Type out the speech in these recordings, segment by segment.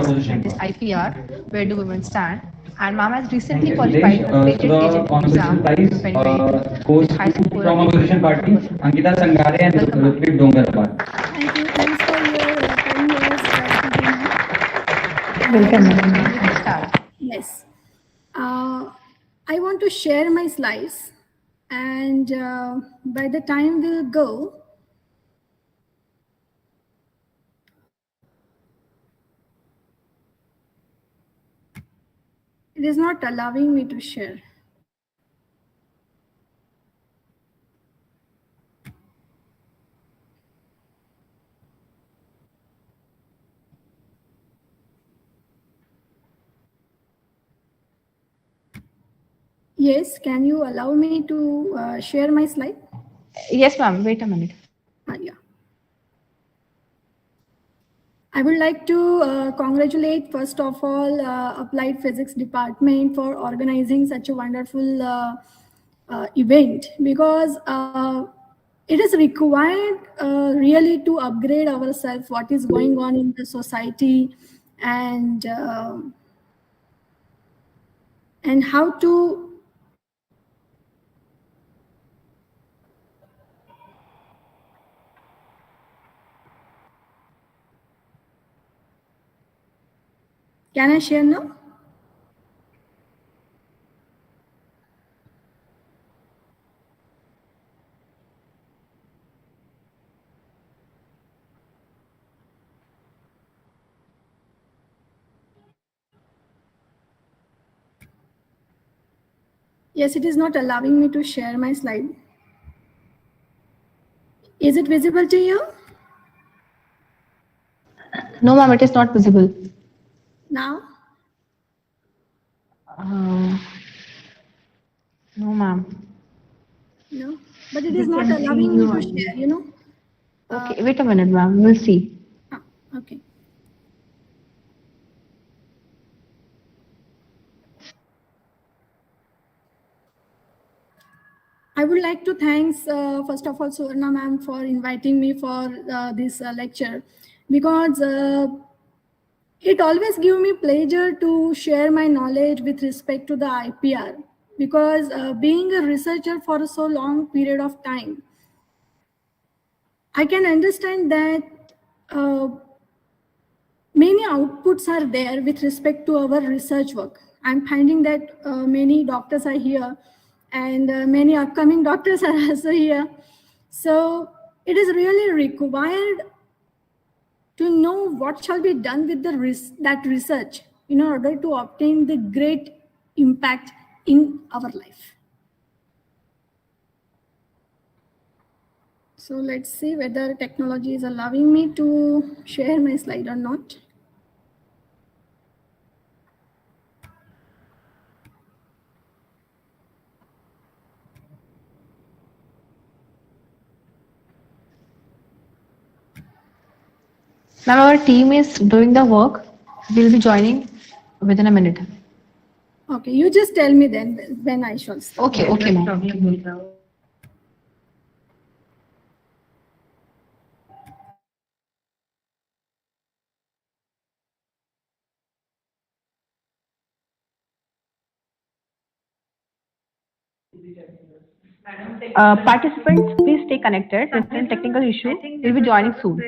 that is IPR, Where Do Women Stand? And ma'am has recently Thank you, qualified Siddesh. her patent So agent the exam conversation prize 2022 goes with high score of from opposition party, 8.1%. Ankita Sangare and Welcome, ma'am. Ritwik Dongarwal. Thank you. Thanks for your kind words, Priti. Welcome, And ma'am. We can start. yes, I want to share my slides, and by the time we'll go, it is not allowing me to share. Yes, can you allow me to share my slide? Yes, ma'am. Wait a minute. Yeah. I would like to congratulate, first of all, Applied Physics Department for organizing such a wonderful event, because it is required really to upgrade ourselves, what is going on in the society, and how to can I share now? Yes, it is not allowing me to share my slide. Is it visible to you No, ma'am. It is not visible. now? Um, no, ma'am. No, but it We is not can see allowing me you to only. share, you know. Okay. Wait a minute, ma'am. We'll see. Ah, okay. I would like to thanks first of all Suvarna ma'am for inviting me for this lecture, because it always gives me pleasure to share my knowledge with respect to the IPR, because being a researcher for a so long period of time, I can understand that uh, many outputs are there with respect to our research work. I'm finding that many doctors are here, and many upcoming doctors are also here. So it is really required to know what shall be done with that research in order to obtain the great impact in our life. So let's see whether technology is allowing me to share my slide or not. Ma'am, our team is doing the work. We'll be joining within a minute. Okay, you just tell me then when I shall start. Okay, okay, ma'am. Participants, please stay connected. There's a technical issue. We'll be joining soon.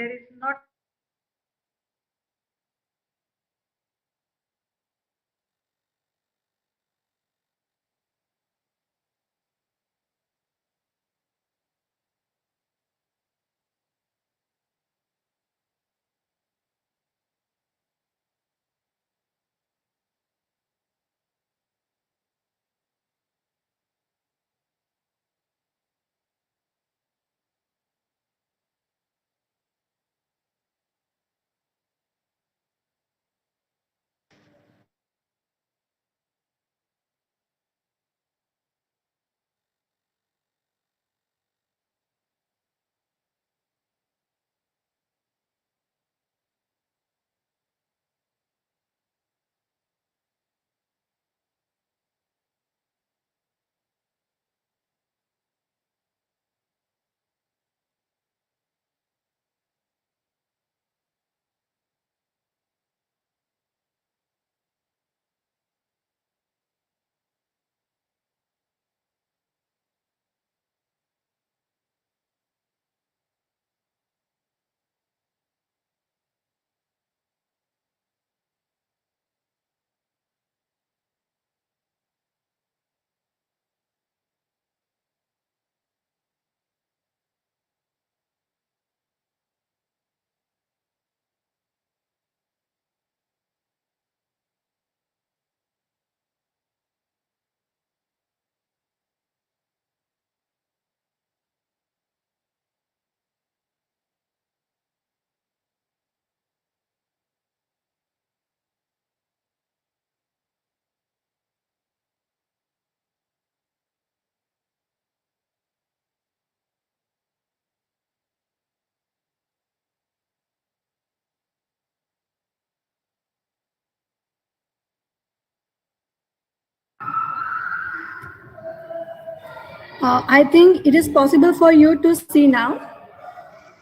I think it is possible for you to see now.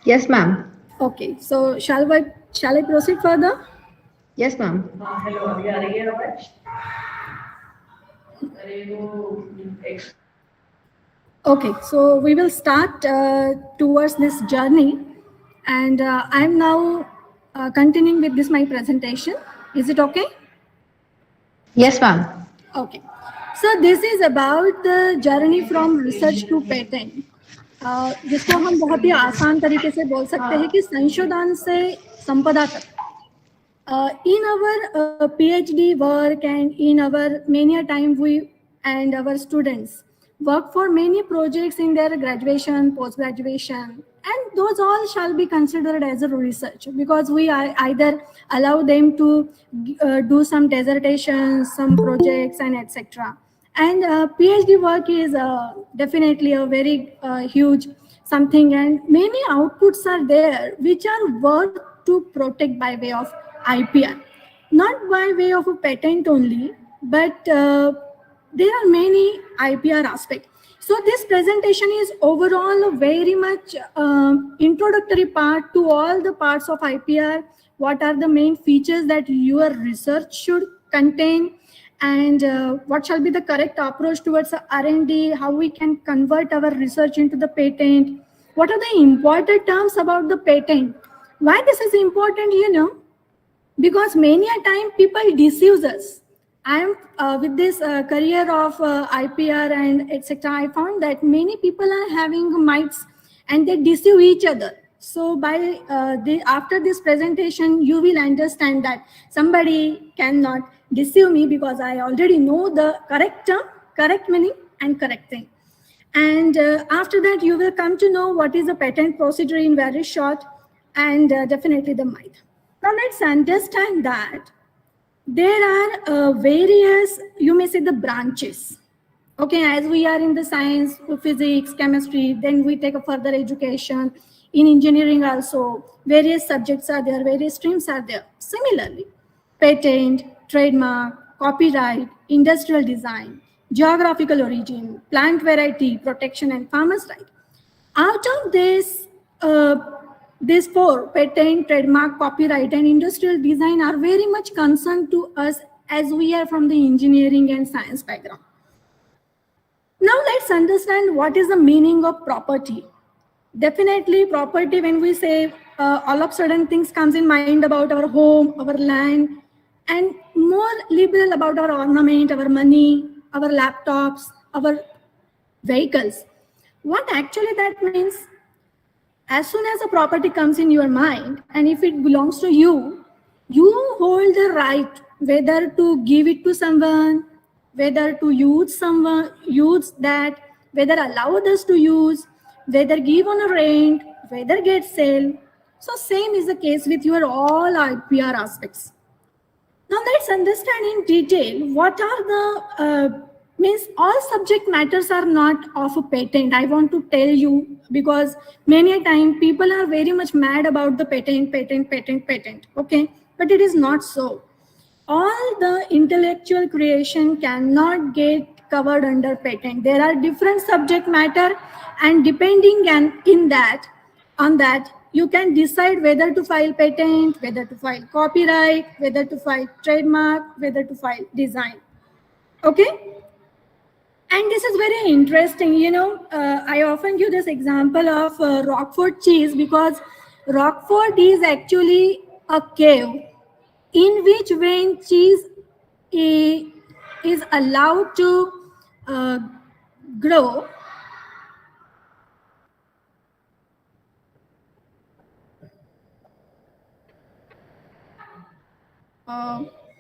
Yes, ma'am. Okay, so shall I proceed further? Yes, ma'am. Okay, so we will start towards this journey, and I'm now continuing with this my presentation. Is it okay? Yes, ma'am. Okay. So this is about the journey from research to patent. जिसको हम बहुत ही आसान तरीके से बोल सकते हैं कि संशोधन से संपदा तक. In our PhD work and in our many a time we and our students work for many projects in their graduation, post graduation, and those all shall be considered as a research because we either allow them to do some dissertations, some projects, and etc. And PhD work is definitely a very huge something, and many outputs are there which are worth to protect by way of IPR, not by way of a patent only, but there are many IPR aspects. So this presentation is overall a very much introductory part to all the parts of IPR. What are the main features that your research should contain, and what shall be the correct approach towards R&D, how we can convert our research into the patent, what are the important terms about the patent, why this is important, because many a time people deceive us. I am with this career of IPR and etc. I found that many people are having mites and they deceive each other. So by after this presentation, you will understand that somebody cannot deceive me because I already know the correct term, correct meaning, and correct thing. And after that, you will come to know what is the patent procedure in very short, and definitely the myth. Now let's understand that there are various, you may say, the branches. Okay, as we are in the science, physics, chemistry, then we take a further education. In engineering also, various subjects are there, various streams are there. Similarly, patent, trademark, copyright, industrial design, geographical origin, plant variety, protection, and farmers' right. Out of this, these four, patent, trademark, copyright, and industrial design, are very much concerned to us as we are from the engineering and science background. Now let's understand what is the meaning of property. Definitely property, when we say all of sudden things comes in mind about our home, our land, and more liberal about our ornament, our money, our laptops, our vehicles. What actually that means? As soon as a property comes in your mind, and if it belongs to you, you hold the right whether to give it to someone, whether to use that, whether allow others to use, whether give on a rent, whether get sale. So same is the case with your all IPR aspects. Now let's understand in detail what are the means all subject matters are not of a patent. I want to tell you because many a time people are very much mad about the patent. Okay, but it is not so. All the intellectual creation cannot get covered under patent. There are different subject matter, and depending on that, you can decide whether to file patent, whether to file copyright, whether to file trademark, whether to file design. Okay? And this is very interesting. I often give this example of Roquefort cheese because Roquefort is actually a cave in which when cheese is allowed to uh, grow.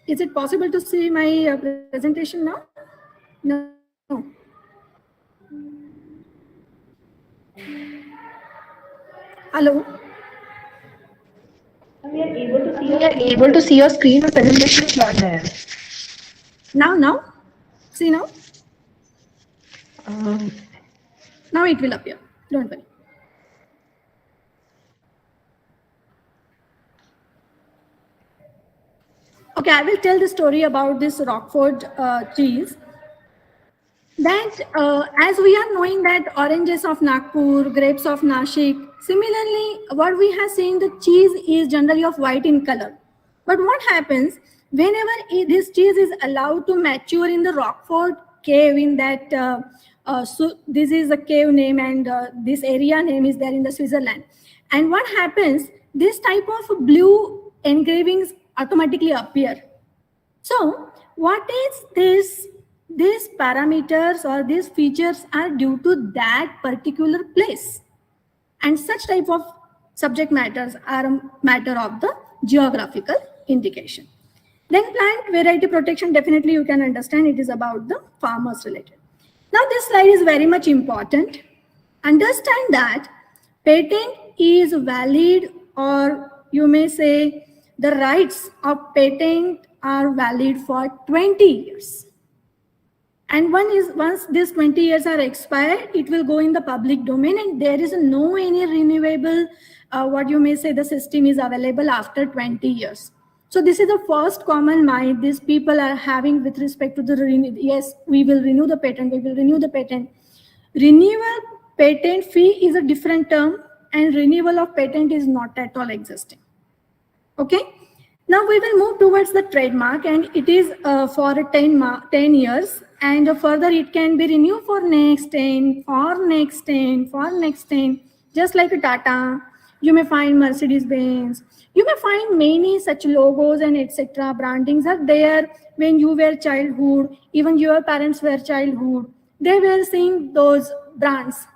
Is it possible to see my presentation now? No. Hello. We are able to see your screen, but presentation is not there. Now? See now? Um, Now it will appear. Don't worry. Okay, I will tell the story about this Roquefort cheese. that as we are knowing that oranges of Nagpur, grapes of Nashik, similarly, what we have seen, the cheese is generally of white in color. But what happens whenever this cheese is allowed to mature in the Rockford cave in that, so this is a cave name and this area name is there in the Switzerland. And what happens, this type of blue engravings automatically appear. So what is this? These parameters or these features are due to that particular place. And such type of subject matters are a matter of the geographical indication. Then plant variety protection, definitely you can understand it is about the farmers related. Now this slide is very much important. Understand that patent is valid, or you may say the rights of patent are valid for 20 years. And once these 20 years are expired, it will go in the public domain, and there is no any renewable, what you may say, the system is available after 20 years. So this is the first common myth these people are having with respect to the yes, we will renew the patent, we will renew the patent. Renewal patent fee is a different term, and renewal of patent is not at all existing. Okay. Now we will move towards the trademark, and it is for 10 years, and further it can be renewed for next 10, for next 10, for next 10, just like a Tata. You may find Mercedes-Benz. You may find many such logos and etc. Brandings are there when you were childhood, even your parents were childhood. They were seeing those brands.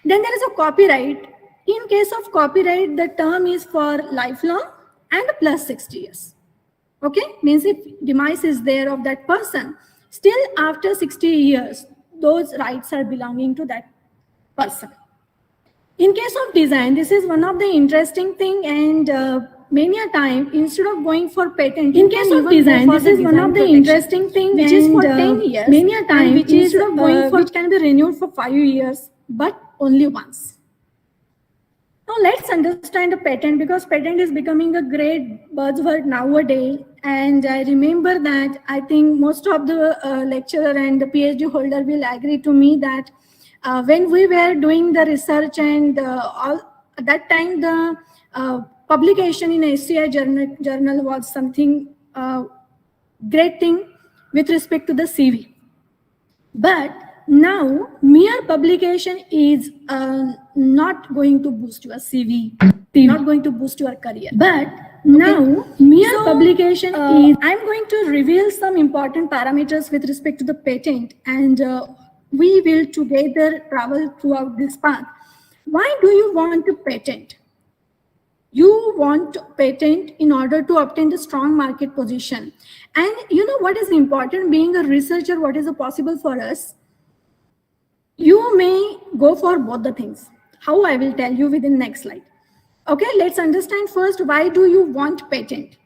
Then there is a copyright. In case of copyright, the term is for lifelong and plus 60 years. Okay, means if demise is there of that person, still after 60 years, those rights are belonging to that person. In case of design, this is one of the interesting thing, and many a time, instead of going for patent, in case of design, this is one of the interesting thing, which is for 10 years. Many a time, which is going for, which can be renewed for 5 years, but only once. Now let's understand the patent, because patent is becoming a great buzzword nowadays. And I remember that I think most of the lecturer and the PhD holder will agree to me that when we were doing the research and all at that time, the publication in SCI journal was something great thing with respect to the CV. But now mere publication is not going to boost your CV, not going to boost your career. But now mere publication is, I'm going to reveal some important parameters with respect to the patent, and we will together travel throughout this path. Why do you want to patent? You want to patent in order to obtain the strong market position. And you know what is important, being a researcher, what is possible for us? You may go for both the things. How, I will tell you within next slide. Okay, let's understand first, why do you want patent?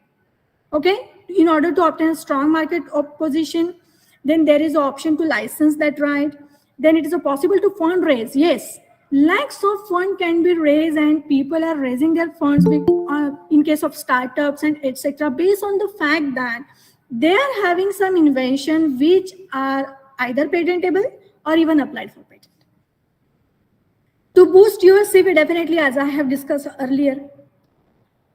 Okay, in order to obtain a strong market position, then there is an option to license that right. Then it is possible to fundraise. Yes, lakhs of funds can be raised, and people are raising their funds in case of startups and etc. based on the fact that they are having some invention which are either patentable or even applied for patent. To boost your CV, definitely, as I have discussed earlier.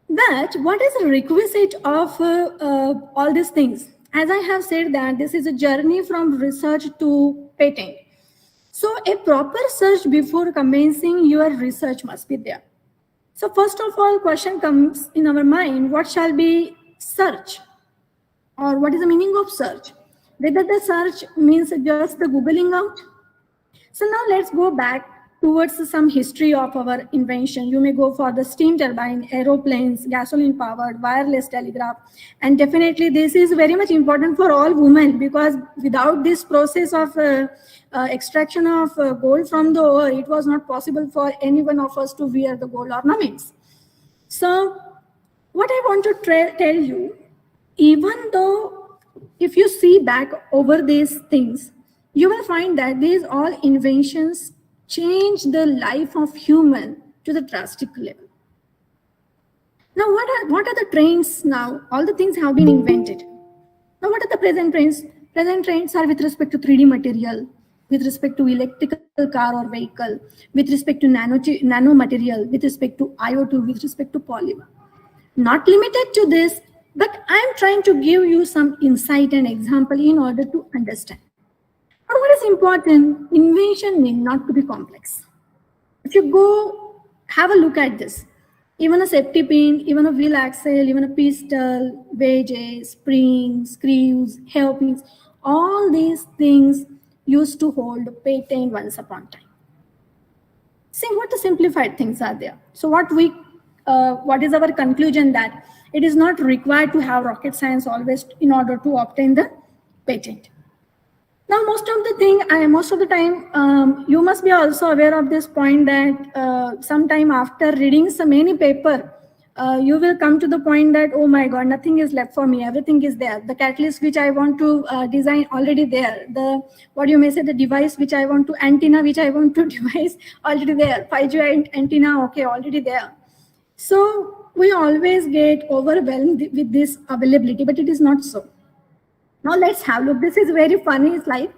But what is the requisite of all these things? As I have said that this is a journey from research to patent. So a proper search before commencing your research must be there. So first of all, question comes in our mind, what shall be search? Or what is the meaning of search? Whether the search means just the Googling out. So now let's go back towards some history of our invention. You may go for the steam turbine, aeroplanes, gasoline powered, wireless telegraph. And definitely this is very much important for all women, because without this process of extraction of gold from the ore, it was not possible for any one of us to wear the gold ornaments. So what I want to tell you, even though if you see back over these things, you will find that these all inventions change the life of human to the drastic level. Now, what are the trends now? All the things have been invented. Now, what are the present trends? Present trends are with respect to 3D material, with respect to electrical car or vehicle, with respect to nano material, with respect to IoT, with respect to polymer. Not limited to this, but I'm trying to give you some insight and example in order to understand. But what is important, invention need not to be complex. If you go have a look at this, even a safety pin, even a wheel axle, even a pistol, wedges, springs, screws, hairpins, all these things used to hold patent once upon a time. See what the simplified things are there. So what is our conclusion, that it is not required to have rocket science always in order to obtain the patent. Now, most of the time, you must be also aware of this point that sometime after reading so many paper, you will come to the point that, oh my God, nothing is left for me. Everything is there. The catalyst which I want to design already there. The device which I want to, antenna which I want to devise already there. 5G antenna, okay, already there. So we always get overwhelmed with this availability, but it is not so. Now let's have a look. This is very funny slide.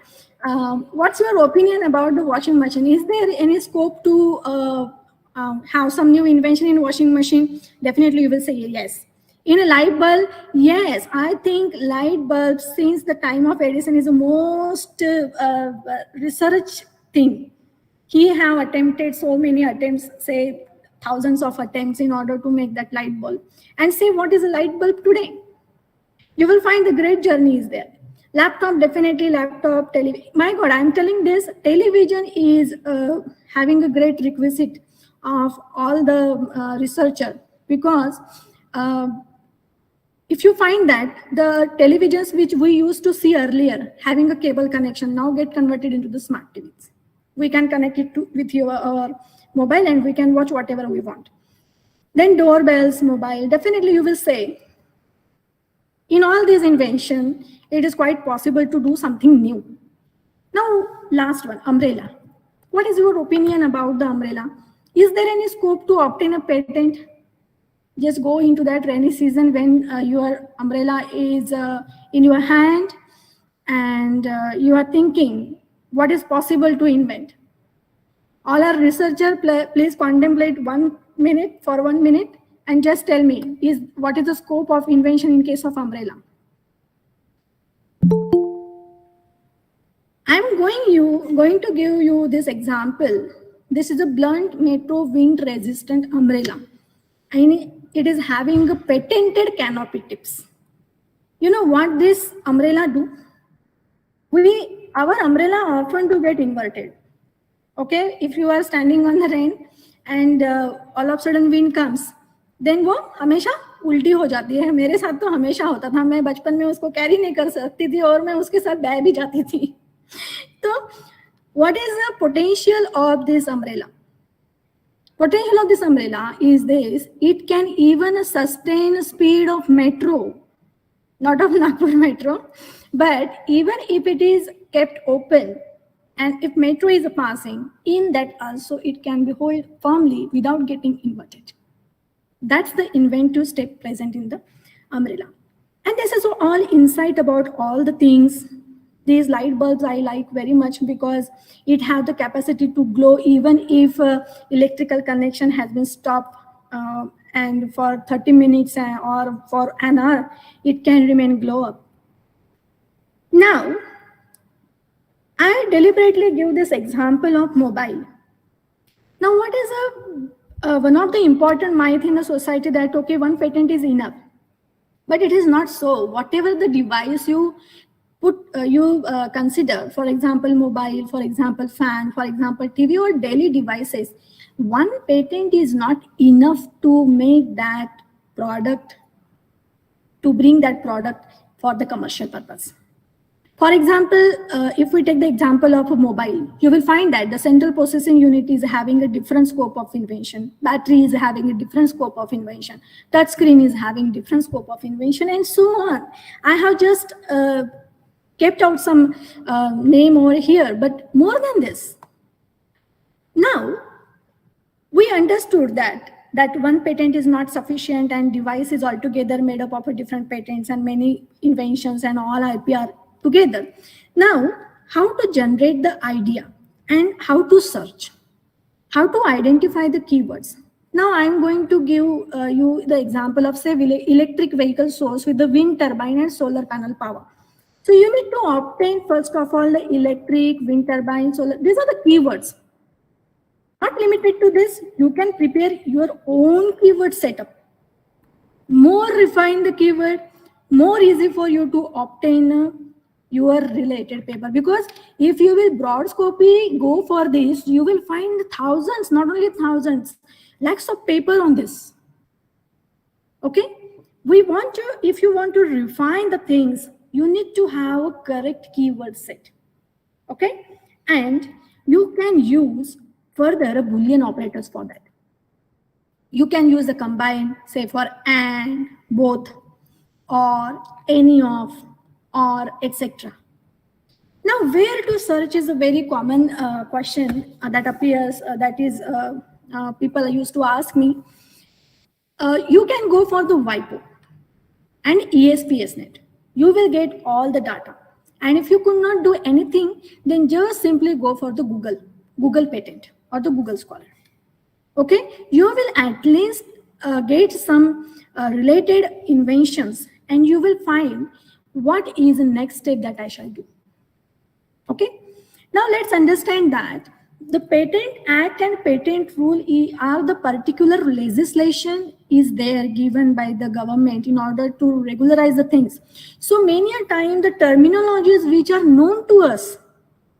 What's your opinion about the washing machine? Is there any scope to have some new invention in washing machine? Definitely you will say yes. In a light bulb, yes, I think light bulbs since the time of Edison is the most research thing. He have attempted so many attempts, say thousands of attempts in order to make that light bulb. And say what is a light bulb today? You will find the great journey is there. Laptop, definitely laptop, television. My God, I'm telling this, television is having a great requisite of all the researcher, because if you find that the televisions which we used to see earlier having a cable connection now get converted into the smart TVs. We can connect it with our mobile and we can watch whatever we want. Then doorbells, mobile, definitely you will say, in all these inventions, it is quite possible to do something new. Now, last one, umbrella. What is your opinion about the umbrella? Is there any scope to obtain a patent? Just go into that rainy season when your umbrella is in your hand and you are thinking what is possible to invent. All our researchers, please contemplate 1 minute for 1 minute and just tell me what is the scope of invention in case of umbrella. I'm going to give you this example. This is a blunt metal wind resistant umbrella, and it is having a patented canopy tips. You know what this umbrella do? Our umbrella often do get inverted. Okay, if you are standing on the rain and all of a sudden wind comes, then वो हमेशा उल्टी हो जाती है. मेरे साथ तो हमेशा होता था. मैं बचपन में उसको कैरी नहीं कर सकती थी और मैं उसके साथ बह भी जाती थी. तो what is the potential of this umbrella? Potential of this umbrella is this: it can even sustain speed of metro, not of Nagpur metro, but even if it is kept open and if metro is passing, in that also it can be held firmly without getting inverted. That's the inventive step present in the umbrella. And this is all insight about all the things. These light bulbs I like very much because it has the capacity to glow even if electrical connection has been stopped and for 30 minutes or for an hour, it can remain glow up. Now, I deliberately give this example of mobile. Now, what is one of the important myth in the society that, okay, one patent is enough. But it is not so. Whatever the device you consider, for example, mobile, for example, fan, for example, TV or daily devices, one patent is not enough to make that product, to bring that product for the commercial purpose. For example, if we take the example of a mobile, you will find that the central processing unit is having a different scope of invention. Battery is having a different scope of invention. Touch screen is having different scope of invention, and so on. I have just kept out some name over here, but more than this. Now, we understood that one patent is not sufficient and device is altogether made up of different patents and many inventions and all IP are together. Now, how to generate the idea and how to search, how to identify the keywords. Now, I'm going to give you the example of, say, electric vehicle source with the wind turbine and solar panel power. So you need to obtain, first of all, the electric, wind turbine, solar. These are the keywords. Not limited to this, you can prepare your own keyword setup. More refined the keyword, more easy for you to obtain your related paper. Because if you will broad scopy go for this, you will find thousands, not only thousands, lakhs of paper on this. Okay, if you want to refine the things, you need to have a correct keyword set. Okay, and you can use further Boolean operators for that. You can use the combine, say for and, both, or any of, or etc. Now, where to search is a very common question that appears, people used to ask me. You can go for the WIPO and ESPSnet. You will get all the data. And if you could not do anything, then just simply go for the Google Patent or the Google Scholar. Okay, you will at least get some related inventions, and you will find what is the next step that I shall do. Okay, now let's understand that the Patent Act and Patent Rule are the particular legislation is there given by the government in order to regularize the things. So many a time the terminologies which are known to us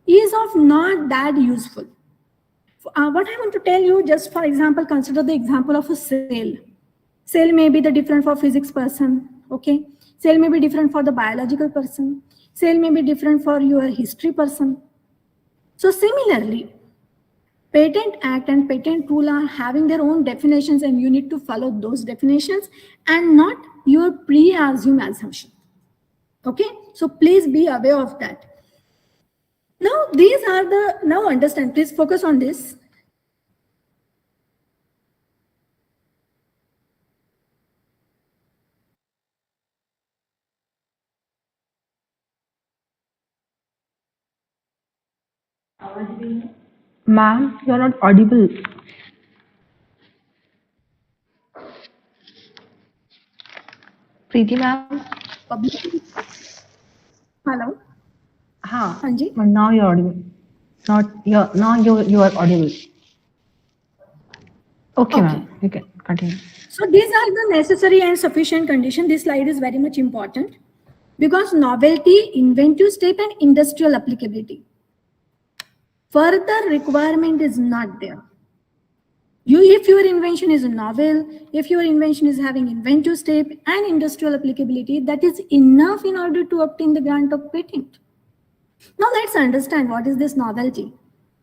is of not that useful. What I want to tell you, just for example, consider the example of a cell. Cell may be the different for physics person, okay? Cell may be different for the biological person. Cell may be different for your history person. So similarly, Patent Act and Patent Rule are having their own definitions, and you need to follow those definitions and not your pre-assumed assumption. Okay, so please be aware of that. Now understand, please focus on this. Ma'am, you're not audible. Preeti ma'am? Hello. Haan. Hanji. Now you're audible. Now you are audible. Okay, ma'am. You can continue. So these are the necessary and sufficient condition. This slide is very much important because novelty, inventive step, and industrial applicability. Further requirement is not there. If your invention is novel, if your invention is having inventive step and industrial applicability, that is enough in order to obtain the grant of patent. Now let's understand what is this novelty.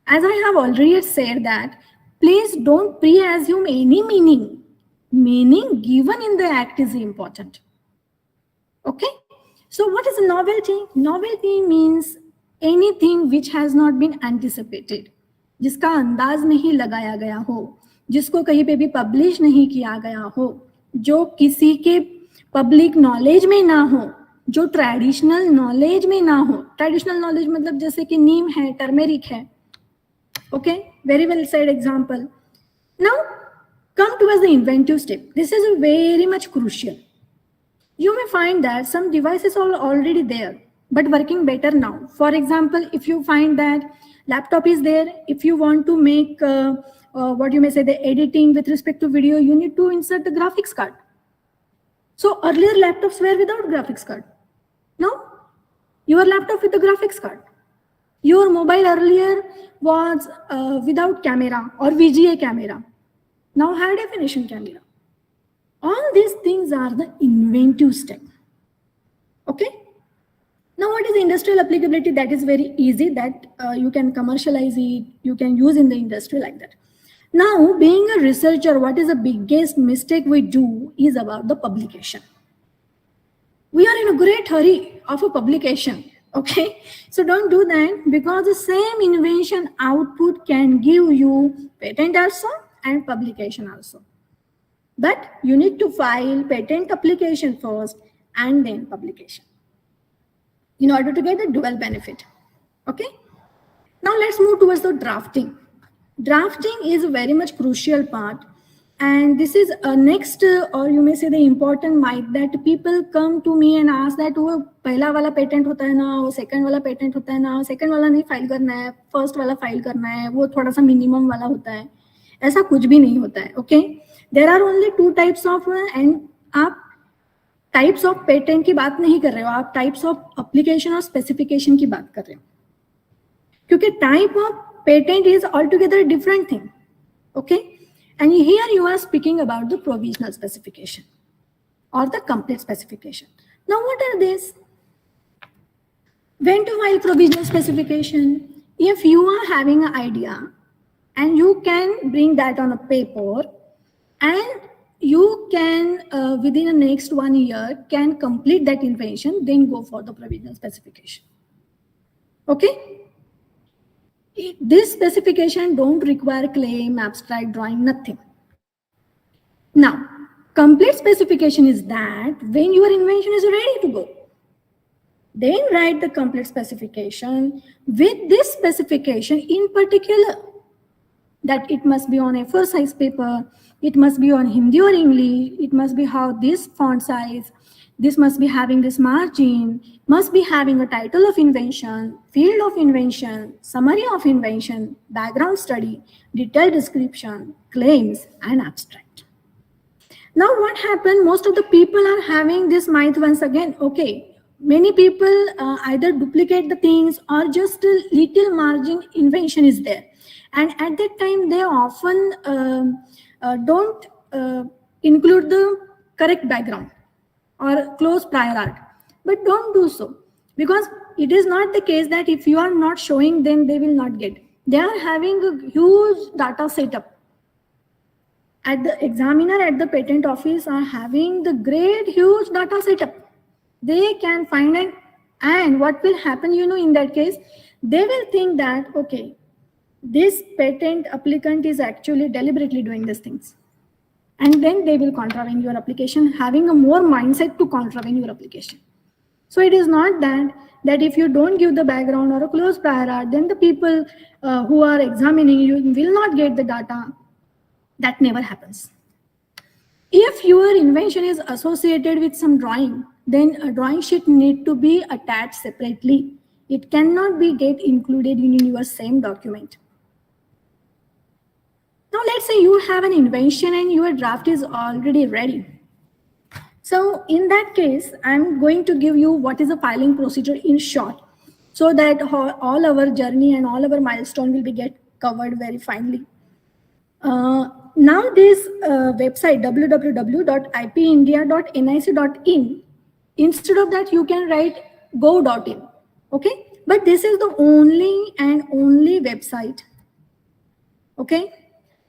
As I have already said that, please don't pre-assume any meaning. Meaning given in the act is important. Okay? So what is a novelty? Novelty means anything which has not been anticipated. जिसका अंदाज नहीं लगाया गया हो, जिसको कहीं पे भी पब्लिश नहीं किया गया हो, जो किसी के पब्लिक नॉलेज में ना हो, जो ट्रेडिशनल नॉलेज में ना हो. ट्रेडिशनल नॉलेज मतलब जैसे कि नीम है, टर्मेरिक है. Okay, very well said example. Now come towards the inventive step. This is very much crucial. You may find that some devices are already there but working better now. For example, if you find that laptop is there, if you want to make what you may say the editing with respect to video, you need to insert the graphics card. So earlier laptops were without graphics card. Now your laptop with the graphics card. Your mobile earlier was without camera or VGA camera. Now high definition camera. All these things are the inventive step. Okay. Now what is industrial applicability? That is very easy, that you can commercialize it, you can use in the industry like that. Now being a researcher, what is the biggest mistake we do is about the publication. We are in a great hurry of a publication. Okay, so don't do that, because the same invention output can give you patent also and publication also. But you need to file patent application first and then publication. in order to get the dual benefit. Okay. Now let's move towards the drafting. Drafting is a very much crucial part, and this is a next, or you may say the important myth, that people come to me and ask that वो पहला वाला patent होता है ना, वो second वाला patent होता है ना, सेकंड वाला नहीं फाइल करना है, फर्स्ट वाला फाइल करना है, वो थोड़ा सा मिनिमम वाला होता है. ऐसा कुछ भी नहीं होता है. Okay, there are only 2 types of, and आप टाइप्स ऑफ पेटेंट की बात नहीं कर रहे हो, आप टाइप्स ऑफ एप्लीकेशन और स्पेसिफिकेशन की बात कर रहे हो, क्योंकि type of patent is altogether a different thing. Okay, and here you are speaking about the provisional specification or the complete specification. Now what are these? When to file provisional specification? If you are having an idea and you can bring that on a paper, and you can within the next 1 year can complete that invention, then go for the provisional specification. Okay, this specification don't require claim, abstract, drawing, nothing. Now, complete specification is that when your invention is ready to go, then write the complete specification with this specification in particular, that it must be on A4 size paper, it must be on Hindi or English, it must be how this font size, this must be having this margin, must be having a title of invention, field of invention, summary of invention, background study, detailed description, claims, and abstract. Now what happened? Most of the people are having this myth once again. Okay, many people either duplicate the things or just a little margin invention is there. And at that time, they often don't include the correct background or close prior art. But don't do so, because it is not the case that if you are not showing them, they will not get. They are having a huge data setup. At the examiner at the patent office are having the great huge data setup. They can find it, and what will happen, in that case, they will think that, okay, this patent applicant is actually deliberately doing these things. And then they will contravene your application, having a more mindset to contravene your application. So it is not that if you don't give the background or a close prior art, then the people who are examining you will not get the data. That never happens. If your invention is associated with some drawing, then a drawing sheet need to be attached separately. It cannot be get included in your same document. Now let's say you have an invention and your draft is already ready. So in that case, I'm going to give you what is the filing procedure in short, so that all our journey and all our milestone will be get covered very finely. Now this website www.ipindia.nic.in, instead of that you can write go.in. Okay, but this is the only and only website. Okay,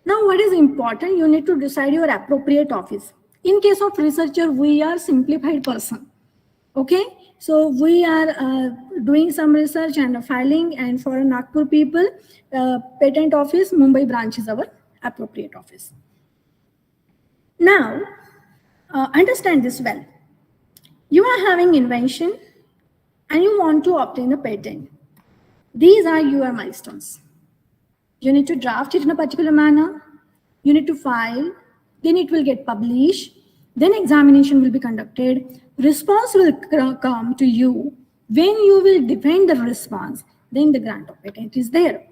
now what is important, you need to decide your appropriate office. In case of researcher, we are simplified person. Okay, so we are doing some research and filing, and for Nagpur people, patent office Mumbai branch is our appropriate office. Now understand this well. You are having invention and you want to obtain a patent. These are your milestones. You need to draft it in a particular manner, you need to file, then it will get published, then examination will be conducted, response will come to you. When you will defend the response, then the grant of patent is there.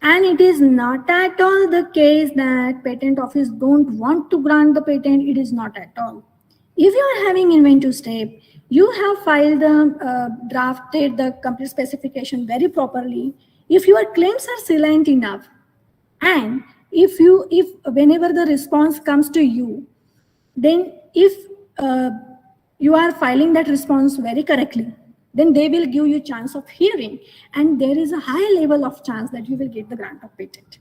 And it is not at all the case that patent office don't want to grant the patent. It is not at all. If you are having inventive step, you have filed the drafted the complete specification very properly. If your claims are salient enough, and if whenever the response comes to you, then if you are filing that response very correctly, then they will give you chance of hearing, and there is a high level of chance that you will get the grant of patent.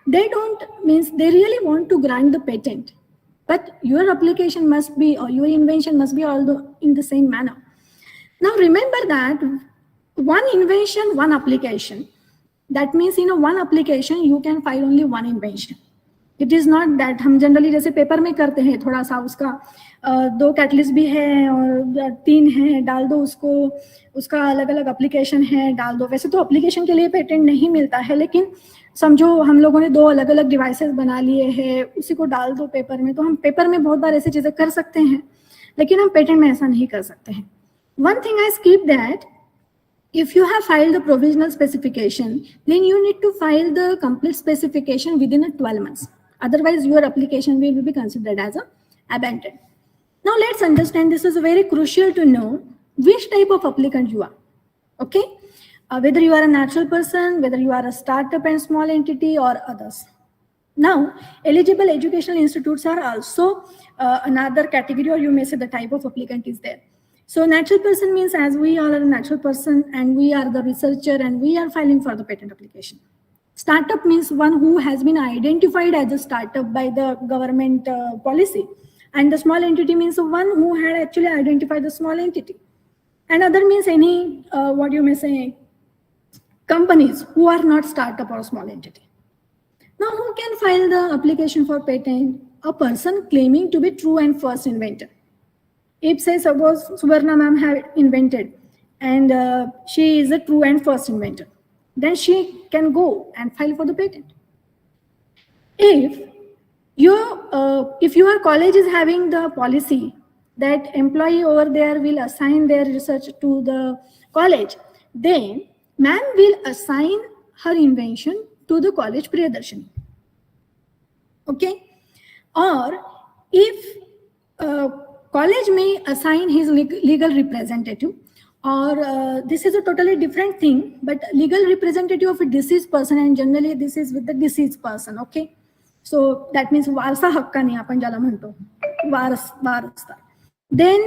They really want to grant the patent, but your application must be, or your invention must be also in the same manner. Now remember that one invention, one application. That means in one application, you can file only one invention. It is not that हम generally जैसे paper में करते हैं, थोड़ा सा उसका 2 catalyst भी है और 3 है, डाल दो उसको, उसका अलग अलग एप्लीकेशन है, डाल दो। वैसे तो एप्लीकेशन के लिए पेटेंट नहीं मिलता है, लेकिन समझो हम लोगों ने 2 अलग अलग डिवाइसेस बना लिए हैं, उसी को डाल दो पेपर में, तो हम पेपर में बहुत बार ऐसी चीजें कर सकते हैं, लेकिन हम पेटेंट में ऐसा नहीं कर सकते हैं। One thing I skip that, if you have filed the provisional specification, then you need to file the complete specification within a 12 months. Otherwise, your application will be considered as a abandoned. Now, let's understand, this is very crucial to know which type of applicant you are. Okay? Whether you are a natural person, whether you are a startup and small entity or others. Now, eligible educational institutes are also another category, or you may say the type of applicant is there. So natural person means as we all are a natural person and we are the researcher and we are filing for the patent application. Startup means one who has been identified as a startup by the government policy. And the small entity means one who had actually identified the small entity. And other means any, what you may say, companies who are not startup or small entity. Now, who can file the application for patent? A person claiming to be true and first inventor. If say suppose Suvarna ma'am have invented and she is a true and first inventor, then she can go and file for the patent. If your college is having the policy that employee over there will assign their research to the college, then ma'am will assign her invention to the college Priyadarshini. Okay? Or if college may assign his legal representative, or this is a totally different thing, but legal representative of a deceased person, and generally this is with the deceased person. Okay, so that means वारसा हक्कानी आपण ज्याला म्हणतो, वारसदार. Then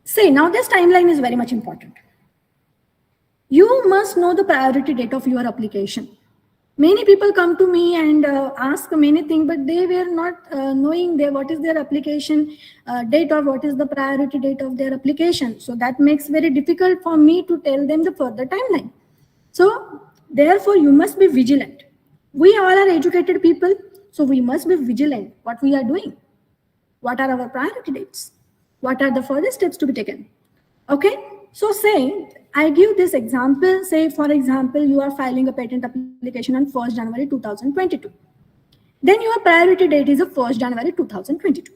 say, now this timeline is very much important. You must know the priority date of your application. Many people come to me and ask many things, but they were not knowing what is their application date or what is the priority date of their application. So that makes very difficult for me to tell them the further timeline. So therefore, you must be vigilant. We all are educated people, so we must be vigilant what we are doing. What are our priority dates? What are the further steps to be taken? Okay, so say, I give this example. Say, for example, you are filing a patent application on 1st January 2022. Then your priority date is the 1st January 2022.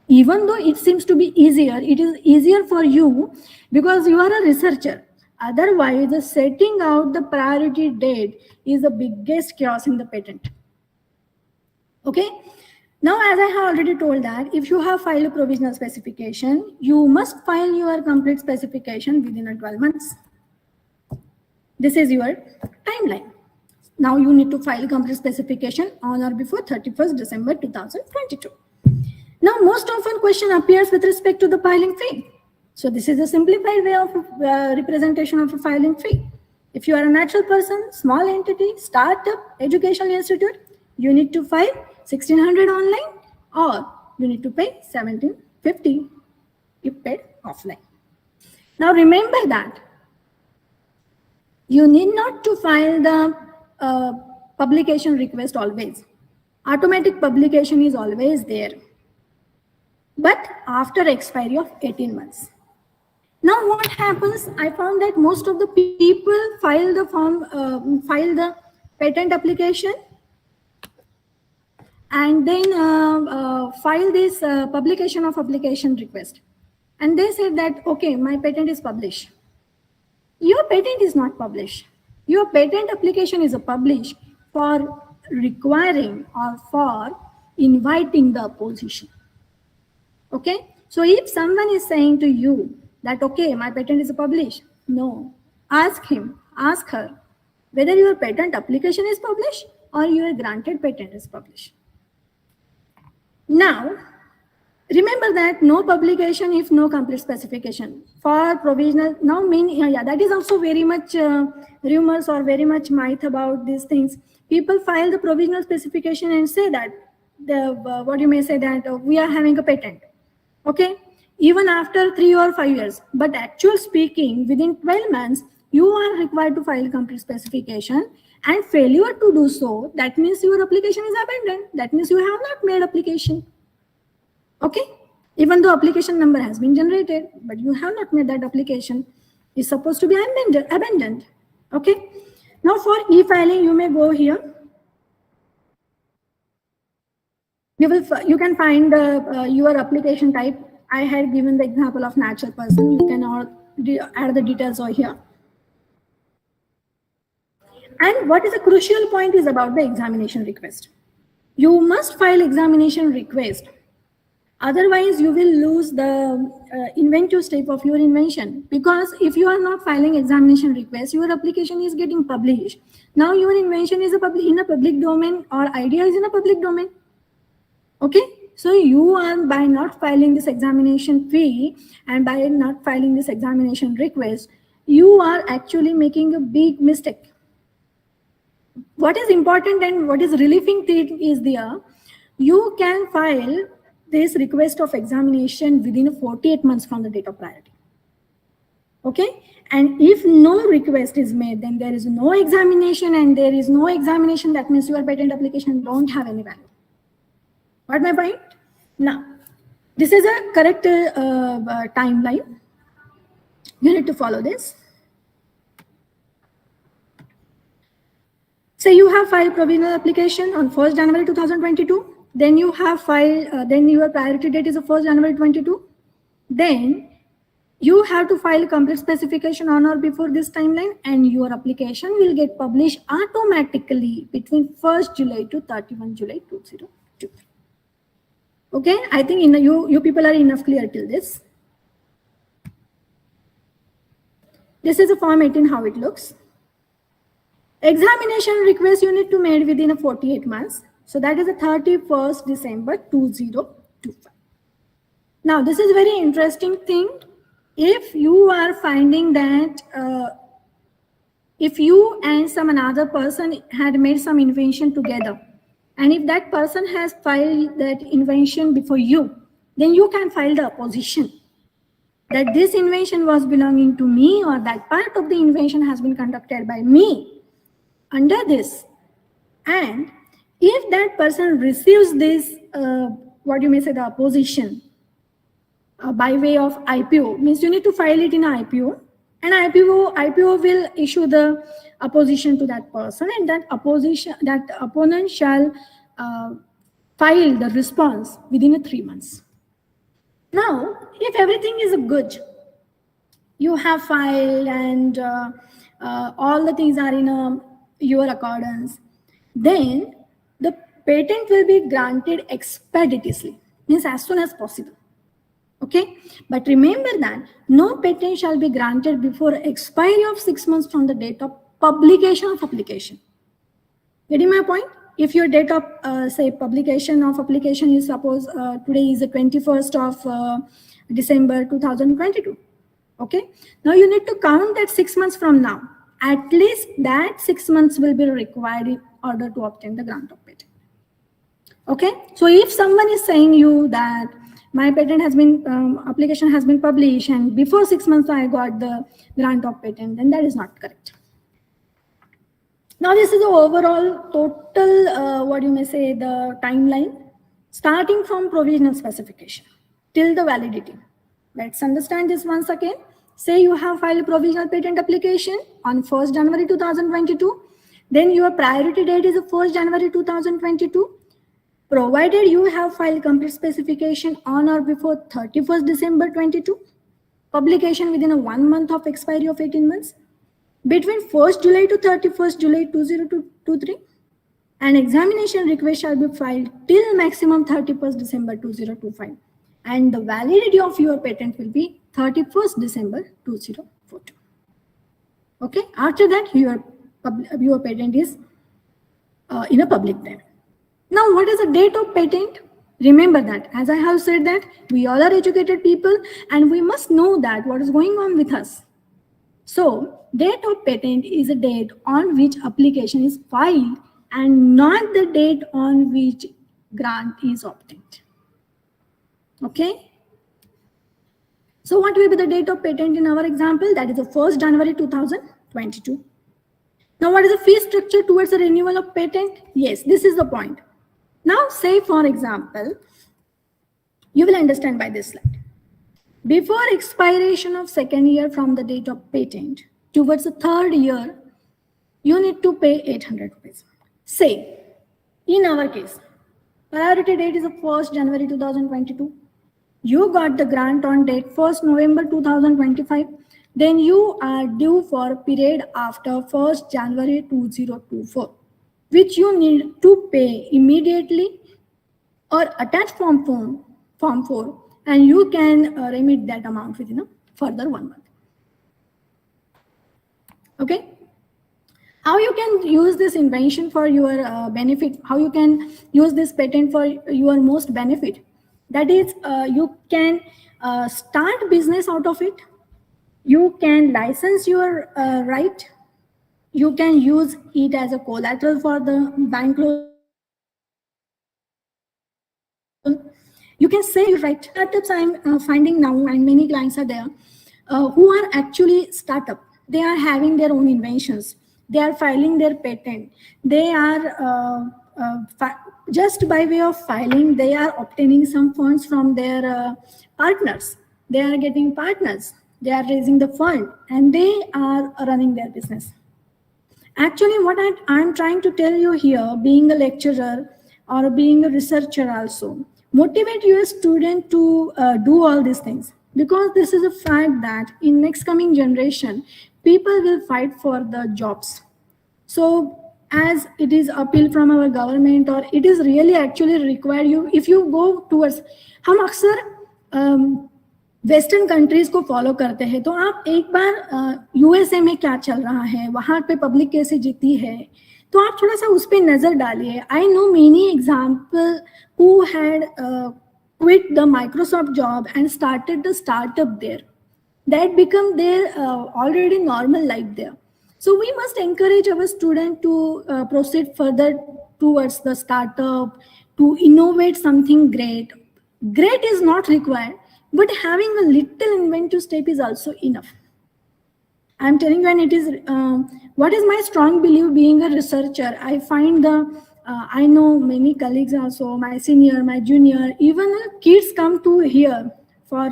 Even though it seems to be easier, it is easier for you because you are a researcher. Otherwise, the setting out the priority date is the biggest chaos in the patent. Okay? Now, as I have already told that if you have filed a provisional specification, you must file your complete specification within 12 months. This is your timeline. Now you need to file complete specification on or before 31st December 2022. Now, most often question appears with respect to the filing fee. So this is a simplified way of representation of a filing fee. If you are a natural person, small entity, startup, educational institute, you need to file 1600 online, or you need to pay 1750 if paid offline. Now remember that you need not to file the publication request always. Automatic publication is always there, but after expiry of 18 months. Now what happens? I found that most of the people file the patent application and then file this publication of application request. And they said that, okay, my patent is published. Your patent is not published. Your patent application is published for requiring or for inviting the opposition. Okay? So if someone is saying to you that, okay, my patent is published, no, ask him, ask her, whether your patent application is published or your granted patent is published. Now, remember that no publication if no complete specification. For provisional, now that is also very much rumors or very much myth about these things. People file the provisional specification and say that, what you may say that we are having a patent. Okay, even after 3 or 5 years. But actual speaking, within 12 months, you are required to file complete specification And failure to do so, that means your application is abandoned. That means you have not made application. Okay? Even though application number has been generated, but you have not made that application, is supposed to be abandoned. Okay? Now for e-filing, you may go here. You can find your application type. I had given the example of natural person. You can add the details over here. And what is a crucial point is about the examination request. You must file examination request. Otherwise, you will lose the inventive step of your invention. Because if you are not filing examination request, your application is getting published. Now your invention is in a public domain, or idea is in a public domain. Okay? So you are, by not filing this examination fee and by not filing this examination request, you are actually making a big mistake. What is important and what is relieving thing is there, you can file this request of examination within 48 months from the date of priority. Okay? And if no request is made, then there is no examination, and there is no examination, that means your patent application don't have any value. What my point? Now, this is a correct timeline. You need to follow this. Say you have filed provisional application on 1st January 2022. Then you have filed, then your priority date is the 1st January 22. Then you have to file a complete specification on or before this timeline, and your application will get published automatically between 1st July to 31 July 2023. Okay, I think you people are enough clear till this. This is a Form 18, how it looks. Examination request you need to make within a 48 months. So that is the 31st December 2025. Now this is very interesting thing. If you are finding that if you and some another person had made some invention together, and if that person has filed that invention before you, then you can file the opposition that this invention was belonging to me, or that part of the invention has been conducted by me under this. And if that person receives this, what you may say, the opposition by way of IPO, means you need to file it in IPO, and IPO will issue the opposition to that person, and that opponent shall file the response within 3 months. Now, if everything is good, you have filed and all the things are in your accordance, then the patent will be granted expeditiously, means as soon as possible. Okay, but remember that no patent shall be granted before expiry of 6 months from the date of publication of application. Getting my point? If your date of say publication of application is, suppose today is the 21st of December 2022. Okay, now you need to count that 6 months from now. At least that 6 months will be required in order to obtain the grant of patent. Okay, so if someone is saying you that my patent has been, application has been published and before 6 months I got the grant of patent, then that is not correct. Now this is the overall total, what you may say, the timeline, starting from provisional specification till the validity. Let's understand this once again. Say you have filed a provisional patent application on 1st January 2022. Then your priority date is 1st January 2022. Provided you have filed complete specification on or before 31st December 22. Publication within 1 month of expiry of 18 months. Between 1st July to 31st July 2023. An examination request shall be filed till maximum 31st December 2025. And the validity of your patent will be 31st December 2042. Okay, after that your patent is in a public domain. Now what is the date of patent? Remember that, as I have said, that we all are educated people and we must know that what is going on with us. So date of patent is a date on which application is filed and not the date on which grant is obtained. Okay. So what will be the date of patent in our example? That is the 1st January 2022. Now, what is the fee structure towards the renewal of patent? Yes, this is the point. Now, say for example, you will understand by this slide. Before expiration of second year from the date of patent, towards the third year, you need to pay 800 rupees. Say, in our case, priority date is the 1st January 2022. You got the grant on date 1st November 2025. Then you are due for a period after 1st January 2024, which you need to pay immediately or attach form 4, and you can remit that amount within a further 1 month. Okay? How you can use this invention for your benefit, how you can use this patent for your most benefit. That is, you can start business out of it. You can license your right. You can use it as a collateral for the bank loan. You can say you right. Startups I'm finding now, and many clients are there who are actually startup. They are having their own inventions. They are filing their patent. They are just by way of filing, they are obtaining some funds from their partners. They are getting partners. They are raising the fund, and they are running their business. Actually, what I'm trying to tell you here, being a lecturer or being a researcher also, motivate your student to do all these things, because this is a fact that in next coming generation, people will fight for the jobs. So as it is appeal from our government, or it is really actually require you, if you go towards, हम अक्सर western countries को follow करते हैं, तो आप एक बार USA में क्या चल रहा है, वहां पे पब्लिक कैसे जीती है, तो आप थोड़ा सा उस पर नजर डालिए. I know many example who had quit the Microsoft job and started the startup there. That become their already normal life there. So we must encourage our student to proceed further towards the startup, to innovate something great. Great is not required, but having a little inventive step is also enough. I'm telling you, and it is what is my strong belief being a researcher. I find I know many colleagues also, my senior, my junior, even kids come to here for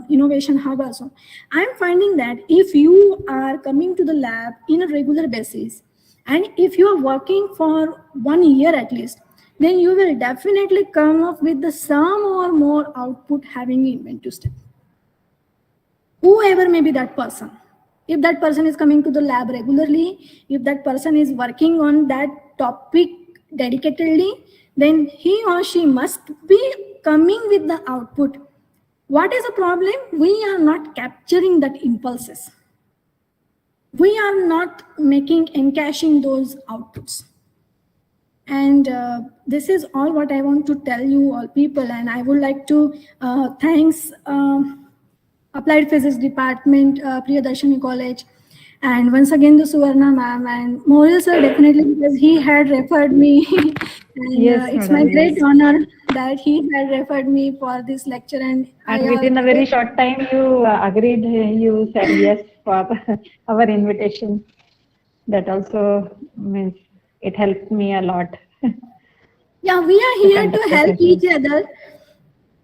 innovation hub also. I'm finding that if you are coming to the lab in a regular basis, and if you are working for 1 year at least, then you will definitely come up with the some or more output having inventive step. Whoever may be that person. If that person is coming to the lab regularly, if that person is working on that topic dedicatedly, then he or she must be coming with the output. What is the problem? We are not capturing that impulses. We are not encashing those outputs. And this is all what I want to tell you all people. And I would like to thanks Applied Physics Department, Priyadarshini College, and once again the Suvarna ma'am and Moril sir, definitely, because he had referred me. And Yes, it's madam, my great yes. honor that he had referred me for this lecture. And Within a very short time, you agreed, you said yes for our invitation. That also means it helped me a lot. yeah, we are here to conduct the help session. each other.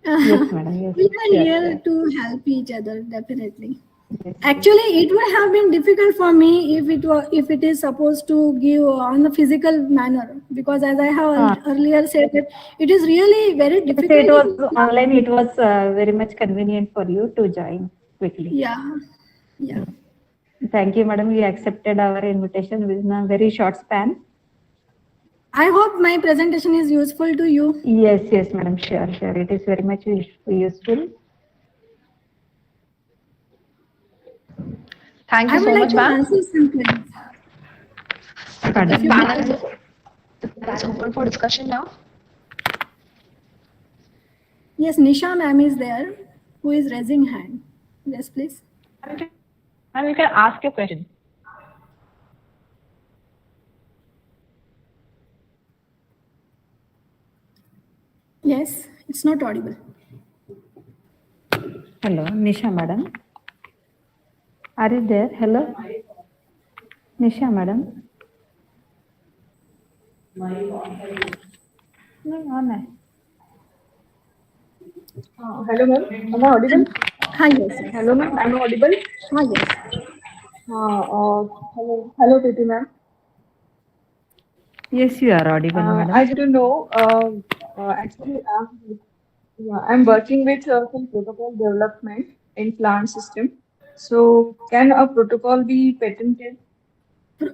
Yes, madam, yes. We are Sure, here sure. to help each other, definitely. Yes, Actually, it would have been difficult for me if it is supposed to give on a physical manner, because as I have earlier said, that it is really very If difficult. it was online, it was very much convenient for you to join quickly. Yeah. Thank you, madam. You accepted our invitation within a very short span. I hope my presentation is useful to you. Yes, madam. Sure. It is very much useful. Thank you I would so like much, to ma'am. answer some queries. Pardon? If you Panel is open for discussion now. Yes, Nisha ma'am is there, who is raising hand. Yes, please. Ma'am, you can ask your question. Yes, it's not audible. Hello, Nisha madam. Are you there? Hello, Nisha madam. नहीं on है. Hello, ma'am. Am I audible? Hi, yes, yes. Hello, ma'am. Am I audible? Hi, yes. Hello, Priti, ma'am. Yes, you are audible, madam. I don't know. Actually, I'm working with some protocol development in plant system. So, can a protocol be patented?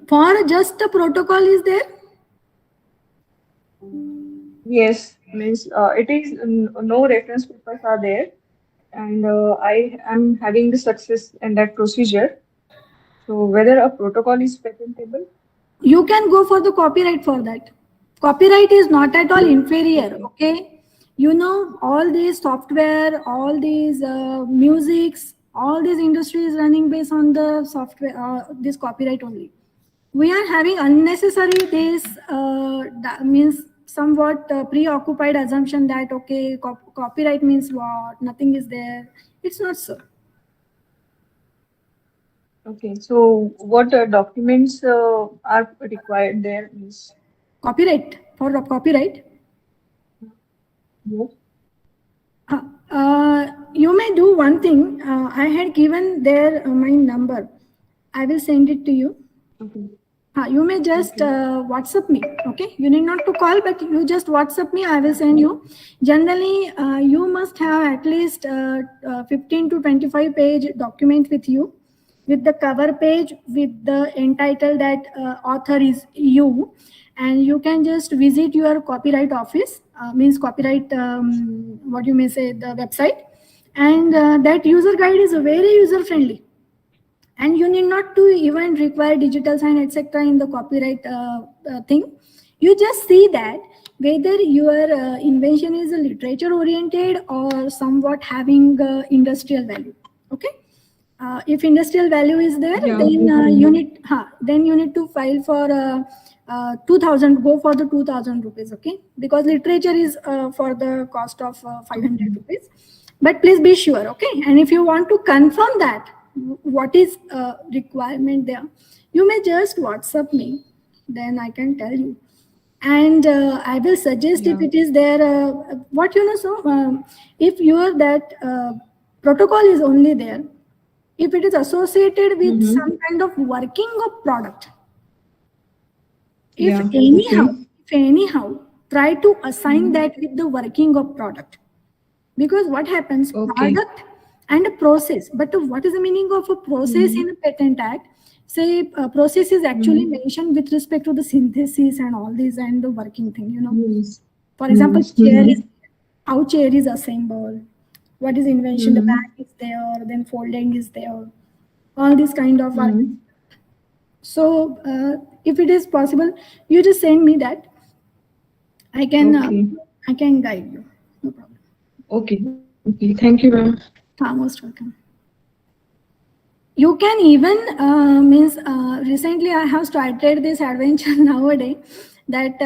For just a protocol is there? Yes, means it is no reference papers are there, and I am having the success in that procedure. So, whether a protocol is patentable? You can go for the copyright for that. Copyright is not at all inferior, okay? You know, all these software, all these musics, all these industries running based on the software, this copyright only. We are having unnecessary this that means somewhat preoccupied assumption that okay, copyright means what? Nothing is there. It's not so. Okay, so what documents are required there? Means Copyright for the copyright. yes. You may do one thing. I had given there my number. I will send it to you. Okay. You may just WhatsApp me. Okay, you need not to call, but you just WhatsApp me. I will send you. Generally, you must have at least 15 to 25 page document with you, with the cover page, with the entitled that author is you, and you can just visit your copyright office. Means copyright. What you may say the website, and that user guide is very user friendly. And you need not to even require digital sign etc in the copyright thing. You just see that whether your invention is literature oriented or somewhat having industrial value. Okay, if industrial value is there, Yeah, then okay. you need to file for 2000, go for the 2000 rupees. Okay, because literature is for the cost of 500 rupees. But please be sure. Okay, and if you want to confirm that what is requirement there, you may just WhatsApp me, then I can tell you. And I will suggest if Yeah. it is there what you know. So if your that protocol is only there, if it is associated with Mm-hmm. some kind of working of product, Yeah. if Okay. anyhow try to assign Mm-hmm. that with the working of product. Because what happens, Okay. product and a process, but what is the meaning of a process Mm-hmm. in a patent act? Say process is actually Mm-hmm. mentioned with respect to the synthesis and all these and the working thing, you know. Yes. For example, Yes. chair Mm-hmm. is how chair is assembled, what is invention, the Mm-hmm. back is there, then folding is there, all these kind of are. Mm-hmm. So if it is possible, you just send me that. I can Okay. guide you. No problem. Okay. Okay. Thank you, ma'am. Most welcome. You can even means recently I have started this adventure nowadays that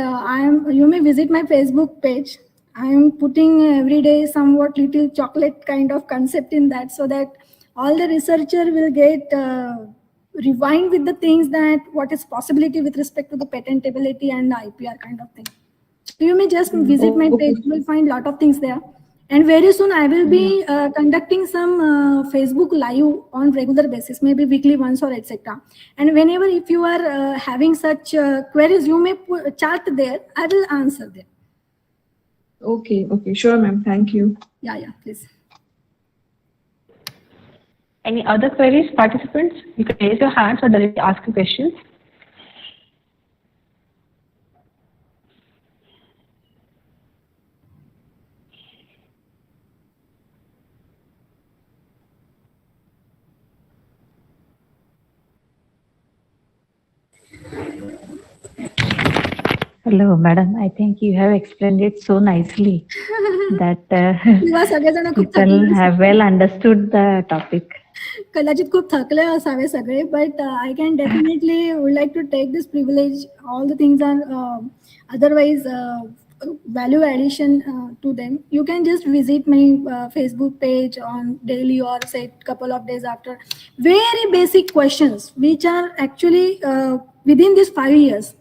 you may visit my Facebook page. I am putting every day somewhat little chocolate kind of concept in that, so that all the researcher will get rewind with the things that what is possibility with respect to the patentability and the IPR kind of thing. So you may just visit my Okay. page. You will find a lot of things there. And very soon I will Yeah. be conducting some Facebook live on regular basis, maybe weekly once or etc. And whenever if you are having such queries, you may chat there. I will answer there. Okay. Okay. Sure, ma'am. Thank you. Yeah, please. Any other queries, participants? You can raise your hands or directly ask questions. Hello, madam. I think you have explained it so nicely that people have well understood the topic. कदाचित खूप थकले असावे सगळे, but I can definitely would like to take this privilege. All the things are otherwise value addition to them. You can just visit my Facebook page on daily or say couple of days after. Very basic questions which are actually within these 5 years.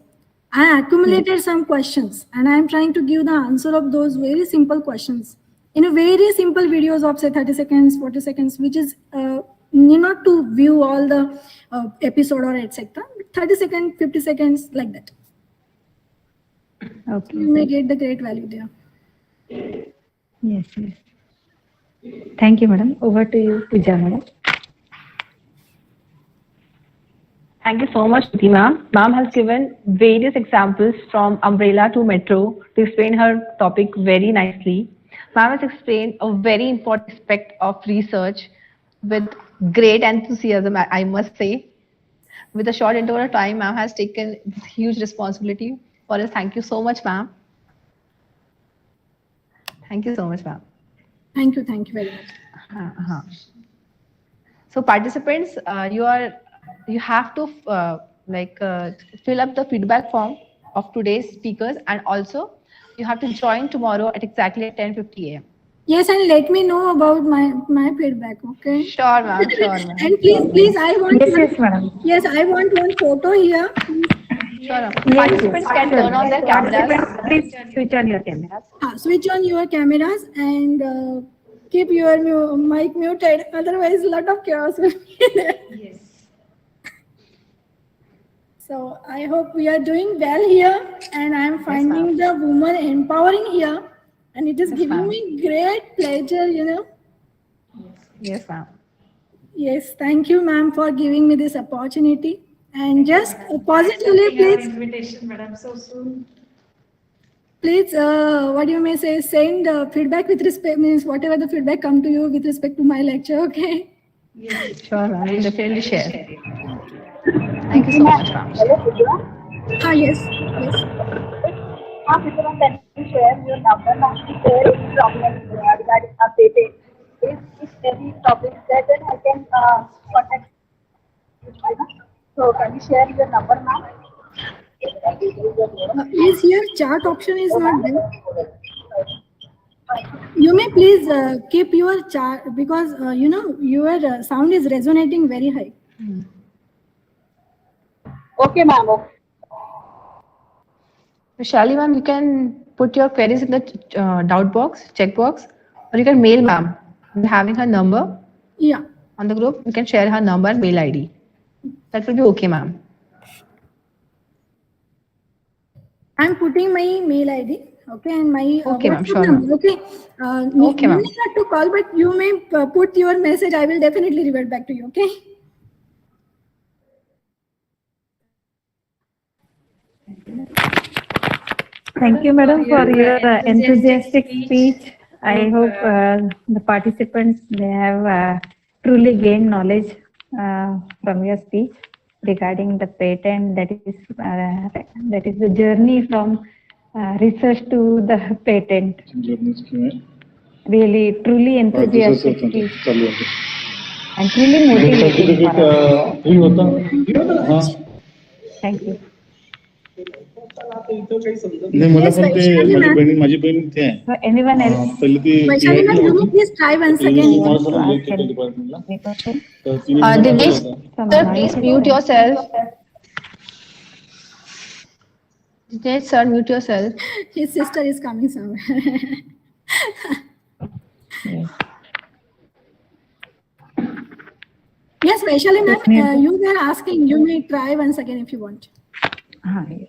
I accumulated some questions and I am trying to give the answer of those very simple questions in a very simple videos of say 30 seconds, 40 seconds, which is not to view all the episode or etc. 30 seconds, 50 seconds like that. Okay. You may get the great value there. Yes, yes. Thank you, madam. Over to you, Pooja, madam. Thank you so much, Priti ma'am. Ma'am has given various examples from umbrella to metro to explain her topic very nicely. Ma'am has explained a very important aspect of research with great enthusiasm, I must say. With a short interval of time, ma'am has taken this huge responsibility for us. Thank you so much, ma'am. Thank you so much, ma'am. Thank you very much. Uh-huh. So participants, you have to fill up the feedback form of today's speakers, and also you have to join tomorrow at exactly at 10:50 a.m. Yes, and let me know about my feedback, okay? Sure, ma'am. Sure, ma'am. And please, I want Yes, madam. Yes, I want one photo here. Sure, ma'am. Participants can turn on their cameras. Please switch on your cameras. Switch on your cameras and keep your mic muted. Otherwise, a lot of chaos will be there. Yes. So I hope we are doing well here, and I am finding the woman empowering here, and it is giving me great pleasure. Yes, ma'am. Yes, thank you, ma'am, for giving me this opportunity. And just positively, please. Invitation, madam, so soon. Please, what you may say, send feedback with respect, means whatever the feedback come to you with respect to my lecture, okay? Yes. Sure, ma'am. We'll definitely share. Thank you so much, ma'am. Yes. Can you share your number now? Share any problem regarding updated. If any problem is there, then I can contact you. So can you share your number now? Is here chat option is not there. You may please keep your chat because your sound is resonating very high. Okay, ma'am. Okay. Shali ma'am, you can put your queries in the doubt box, check box, or you can mail ma'am. We're having her number Yeah. on the group. You can share her number and mail ID. That will be okay, ma'am. I'm putting my mail ID, okay, and my Okay, ma'am, WhatsApp sure, number, ma'am. okay. Okay, You ma'am. need not to call, but you may put your message. I will definitely revert back to you, okay? Thank you, madam, for your enthusiastic speech. I hope the participants they have truly gained knowledge from your speech regarding the patent. That is the journey from research to the patent. Really, truly enthusiastic speech and truly motivating for us. Thank you. नाही मला Yes, पण ते Vaishali ma'am. माझी बहीण इथे आहे. So anyone else? पहिली ती Vaishali ma'am, you may please try once again. डिपार्टमेंटला Any question? Dinesh, sir, please mute yourself. Dinesh, sir, mute yourself. His sister is coming somewhere. Yes, Vaishali ma'am, you were asking. You may try once again if you want. Yes.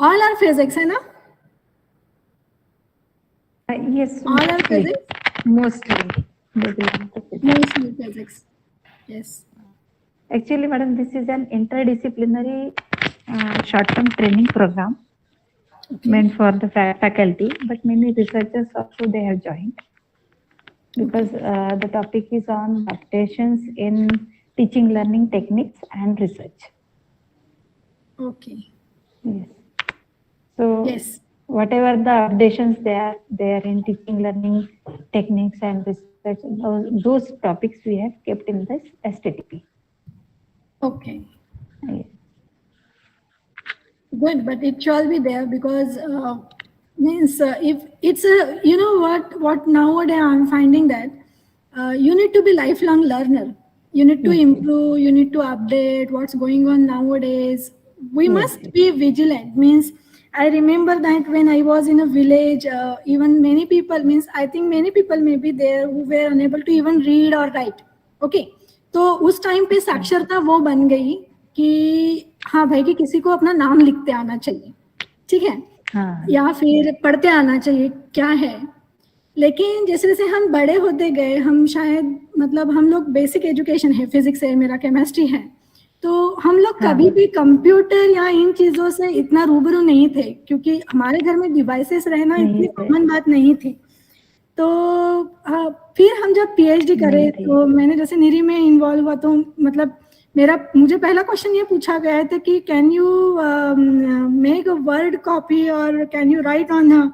All are physics, है ना? Yes. All are physics. Mostly. They belong to physics. Mostly physics. Yes. Actually, madam, this is an interdisciplinary short-term training program meant for the faculty, but many researchers also they have joined because the topic is on adaptations in teaching learning techniques and research. Okay. Yes. So Yes. whatever the updations they are in teaching learning techniques and research, those topics we have kept in this STTP. Okay. Yes. Good, but it shall be there because Means if it's a, you know what nowadays I'm finding that you need to be lifelong learner. You need to Yes, improve, you need to update what's going on nowadays. We yes, must yes. be vigilant. Means I remember that when I was in a village, even many people, means I think many people may be there who were unable to even read or write. Okay, तो उस time पे साक्षरता वो बन गई कि हाँ भाई कि किसी को अपना नाम लिखते आना चाहिए, ठीक है, हाँ, या फिर पढ़ते आना चाहिए क्या है. लेकिन जैसे जैसे हम बड़े होते गए, हम शायद मतलब हम लोग बेसिक एजुकेशन है, फिजिक्स है, मेरा केमिस्ट्री है, तो हम लोग हाँ, कभी भी कंप्यूटर या इन चीजों से इतना रूबरू नहीं थे क्योंकि हमारे घर में डिवाइसेस रहना नहीं इतनी थे, कॉमन बात नहीं थी. तो फिर हम जब पीएचडी करे नहीं थी. तो मैंने जैसे निरी में इन्वॉल्व हुआ तो मतलब मुझे पहला क्वेश्चन ये पूछा गया था कि can you make a word copy और can you write on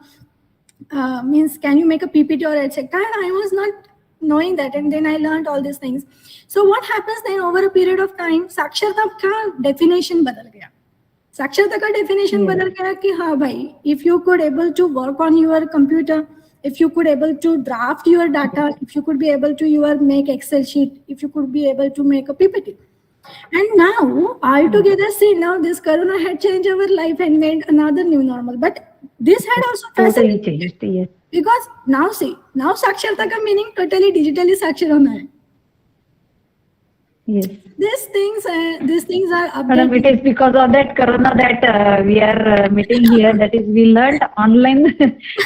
means can you make a ppt or etc, and I was not knowing that, and then I learned all these things. So what happens then over a period of time, साक्षरता का definition बदल गया. साक्षरता का definition Yes. बदल गया कि हाँ भाई, if you could able to work on your computer, if you could able to draft your data, if you could be able to make Excel sheet, if you could be able to make a PPT. And now, altogether, see, now this corona had changed our life and made another new normal. But this had also Totally facilitated, changed. Yes, because now see, now साक्षरता का meaning totally digitally साक्षर होना है. yes. These things are Madam, it updated. is because of that corona that we are meeting here. That is, we learned online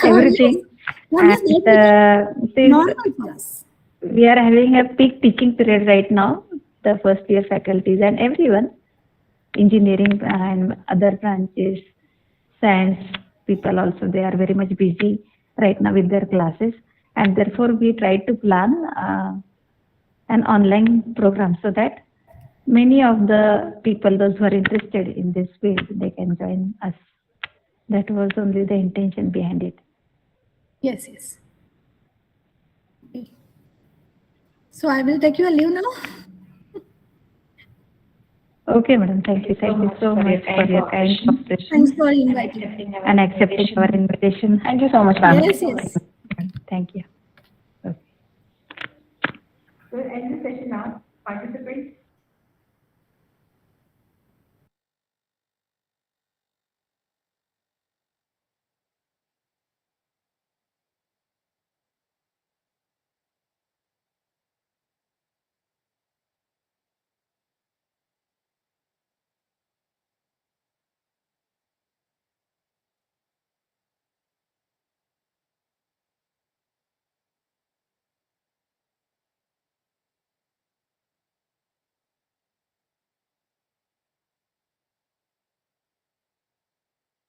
everything. Yes. And That is since normal for us. we are having a peak teaching period right now, the first year faculties and everyone, engineering and other branches, science people also, they are very much busy right now with their classes. And therefore, we try to plan an online program so that many of the people, those who are interested in this field, they can join us. That was only the intention behind it. Yes. Okay. So I will take your leave now. Okay, madam. Thank you so much for your kind cooperation Thanks for inviting. and accepting our invitation. Thank you so much, ma'am. Yes. Thank you. Okay. We'll end the session now. Participants